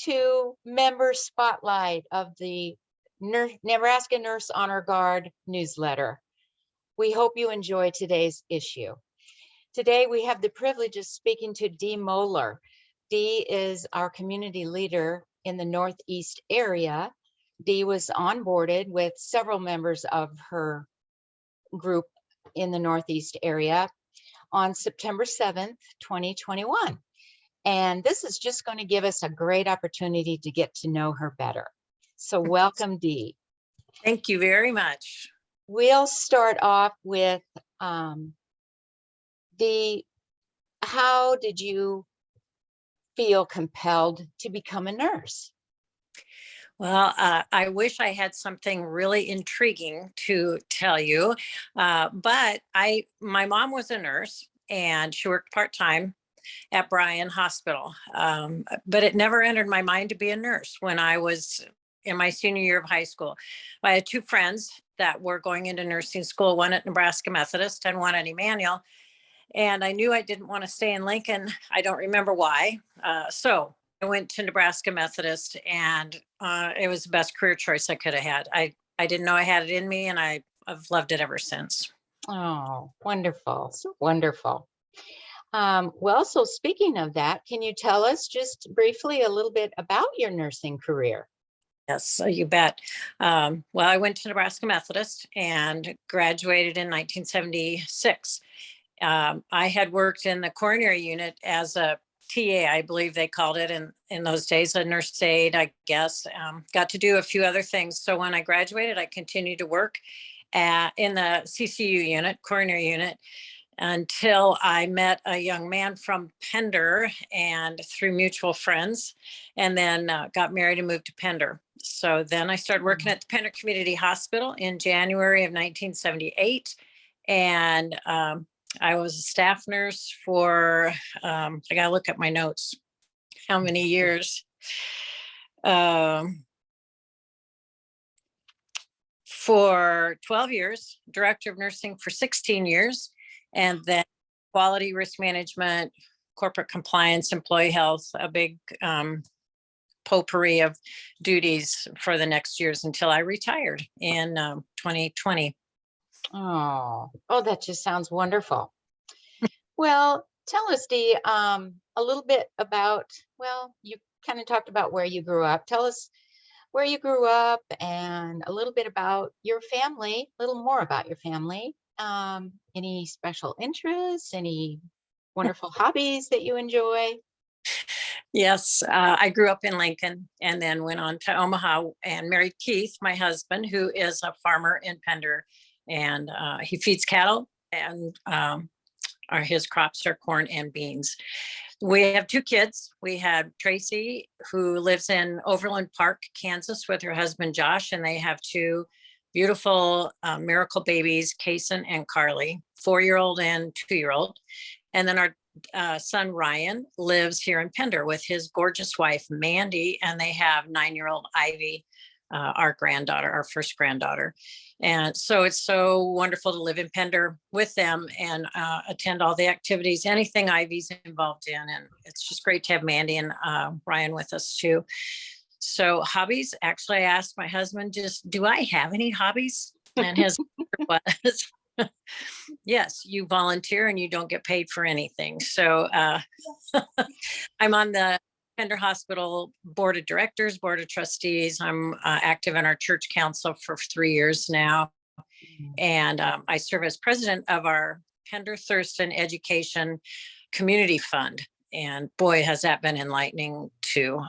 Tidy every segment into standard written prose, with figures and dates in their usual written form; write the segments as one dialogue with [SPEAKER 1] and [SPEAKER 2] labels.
[SPEAKER 1] to Member Spotlight of the Nebraska Nurse Honor Guard newsletter. We hope you enjoy today's issue. Today, we have the privilege of speaking to Dee Moeller. Dee is our community leader in the Northeast area. Dee was onboarded with several members of her group in the Northeast area on September 7th, 2021. And this is just going to give us a great opportunity to get to know her better. So welcome, Dee.
[SPEAKER 2] Thank you very much.
[SPEAKER 1] We'll start off with Dee, how did you feel compelled to become a nurse?
[SPEAKER 2] Well, I wish I had something really intriguing to tell you, but my mom was a nurse and she worked part-time at Bryan Hospital, but it never entered my mind to be a nurse when I was in my senior year of high school. I had two friends that were going into nursing school, one at Nebraska Methodist and one at Emmanuel. And I knew I didn't want to stay in Lincoln. I don't remember why. So I went to Nebraska Methodist, and it was the best career choice I could have had. I didn't know I had it in me, and I've loved it ever since.
[SPEAKER 1] Oh, wonderful. So wonderful. Well, so speaking of that, can you tell us just briefly a little bit about your nursing career?
[SPEAKER 2] Yes, you bet. Well, I went to Nebraska Methodist and graduated in 1976. I had worked in the coronary unit as a TA, I believe they called it in those days, a nurse aide, I guess. Got to do a few other things. So when I graduated, I continued to work in the CCU unit, coronary unit, until I met a young man from Pender and through mutual friends, and then got married and moved to Pender. So then I started working at the Pender Community Hospital in January of 1978. And I was a staff nurse for, I got to look at my notes, how many years. For 12 years, director of nursing for 16 years, and then quality, risk management, corporate compliance, employee health, a big potpourri of duties for the next years until I retired in 2020.
[SPEAKER 1] Oh, that just sounds wonderful. Well, tell us, Dee, a little bit about, well, you kind of talked about where you grew up. Tell us where you grew up and a little bit about your family, a little more about your family. Any special interests, any wonderful hobbies that you enjoy?
[SPEAKER 2] Yes, I grew up in Lincoln and then went on to Omaha and married Keith, my husband, who is a farmer in Pender, and he feeds cattle, and his crops are corn and beans. We have two kids. We have Tracy, who lives in Overland Park, Kansas, with her husband, Josh, and they have two beautiful miracle babies, Kason and Carly, 4-year-old and 2-year-old. And then our son, Ryan, lives here in Pender with his gorgeous wife, Mandy, and they have 9-year-old Ivy, our granddaughter, our first granddaughter. And so it's so wonderful to live in Pender with them and attend all the activities, anything Ivy's involved in. And it's just great to have Mandy and Ryan with us too. So hobbies, actually, I asked my husband, just, do I have any hobbies? And his was, yes, you volunteer and you don't get paid for anything. So I'm on the Pender Hospital Board of Directors, Board of Trustees. I'm active in our church council for 3 years now. And I serve as president of our Pender Thurston Education Community Fund. And boy, has that been enlightening too.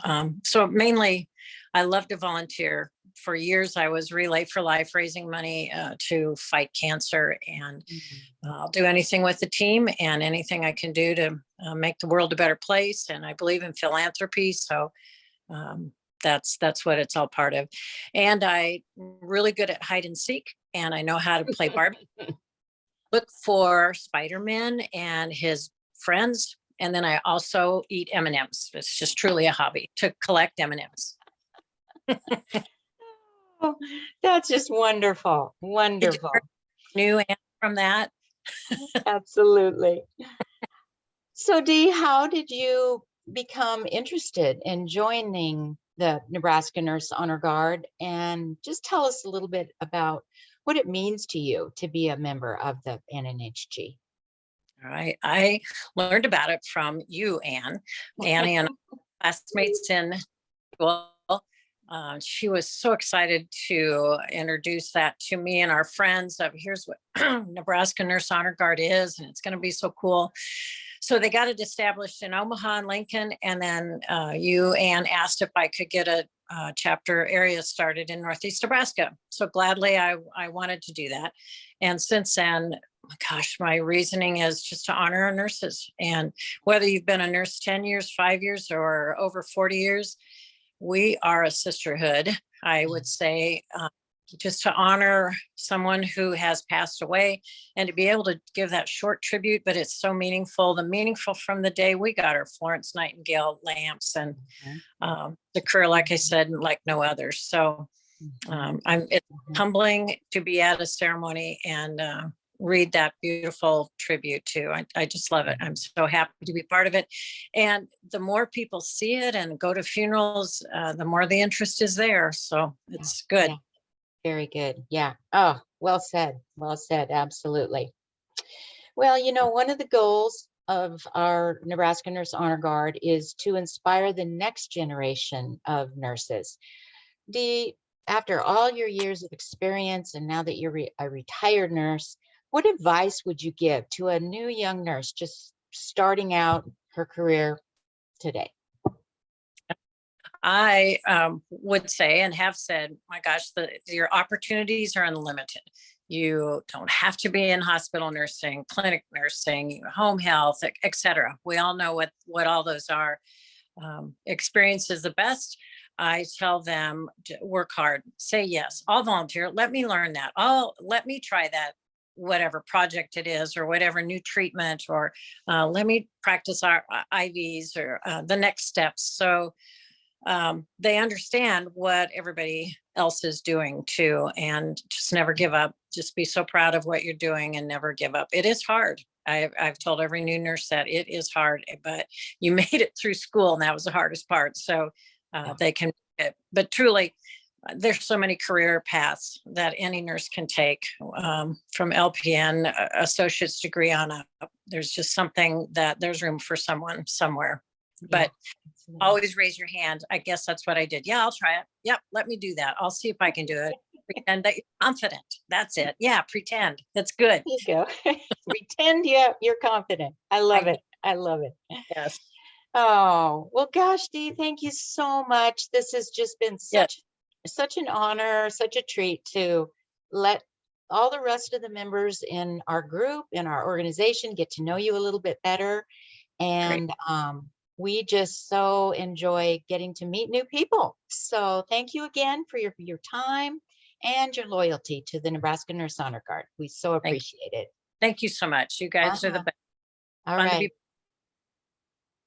[SPEAKER 2] So mainly, I love to volunteer. For years, I was Relay for Life, raising money to fight cancer, and I'll do anything with the team and anything I can do to make the world a better place. And I believe in philanthropy, so that's what it's all part of. And I'm really good at hide and seek, and I know how to play Barbie. Look for Spider-Man and his friends, and then I also eat M&Ms. It's just truly a hobby to collect M&Ms.
[SPEAKER 1] Oh, that's just wonderful. Wonderful.
[SPEAKER 2] New from that.
[SPEAKER 1] Absolutely. So Dee, how did you become interested in joining the Nebraska Nurse Honor Guard? And just tell us a little bit about what it means to you to be a member of the NNHG.
[SPEAKER 2] All right. I learned about it from you, Anne. Annie and classmates in school. She was so excited to introduce that to me and our friends of here's what Nebraska Nurse Honor Guard is, and it's going to be so cool. So they got it established in Omaha and Lincoln, and then you, Anne, asked if I could get a chapter area started in Northeast Nebraska. So gladly, I wanted to do that. And since then, gosh, my reasoning is just to honor our nurses. And whether you've been a nurse 10 years, 5 years, or over 40 years, we are a sisterhood, I would say, just to honor someone who has passed away and to be able to give that short tribute, but it's so meaningful. The meaningful from the day we got our Florence Nightingale lamps and the career, like I said, like no other. So it's humbling to be at a ceremony and read that beautiful tribute to. I just love it. I'm so happy to be part of it. And the more people see it and go to funerals, the more the interest is there. So it's good.
[SPEAKER 1] Yeah. Very good. Yeah. Oh, well said. Well said. Absolutely. Well, one of the goals of our Nebraska Nurse Honor Guard is to inspire the next generation of nurses. Dee, after all your years of experience and now that you're a retired nurse, what advice would you give to a new young nurse just starting out her career today?
[SPEAKER 2] I would say and have said, my gosh, your opportunities are unlimited. You don't have to be in hospital nursing, clinic nursing, home health, etc. We all know what all those are. Experience is the best. I tell them to work hard, say yes, I'll volunteer. Let me learn that. Let me try that, whatever project it is, or whatever new treatment, or let me practice our IVs or the next steps. So they understand what everybody else is doing too, and just never give up. Just be so proud of what you're doing and never give up. It is hard. I've told every new nurse that it is hard, but you made it through school, and that was the hardest part. So they can make it. But truly, there's so many career paths that any nurse can take, from LPN, associate's degree on up. There's just something that there's room for someone somewhere. But always raise your hand. I guess that's what I did. Yeah, I'll try it. Yep, let me do that. I'll see if I can do it. Pretend that you're confident. That's it. Yeah, pretend. That's good.
[SPEAKER 1] There you go. Pretend you're confident. I love it. I love it.
[SPEAKER 2] Yes.
[SPEAKER 1] Oh, well, gosh, Dee, thank you so much. This has just been such an honor, such a treat to let all the rest of the members in our group, in our organization, get to know you a little bit better. And we just so enjoy getting to meet new people. So thank you again for your time and your loyalty to the Nebraska Nurse Honor Guard. We so appreciate it.
[SPEAKER 2] Thank you so much. You guys are the best.
[SPEAKER 1] All
[SPEAKER 2] Fun to
[SPEAKER 1] right.
[SPEAKER 2] be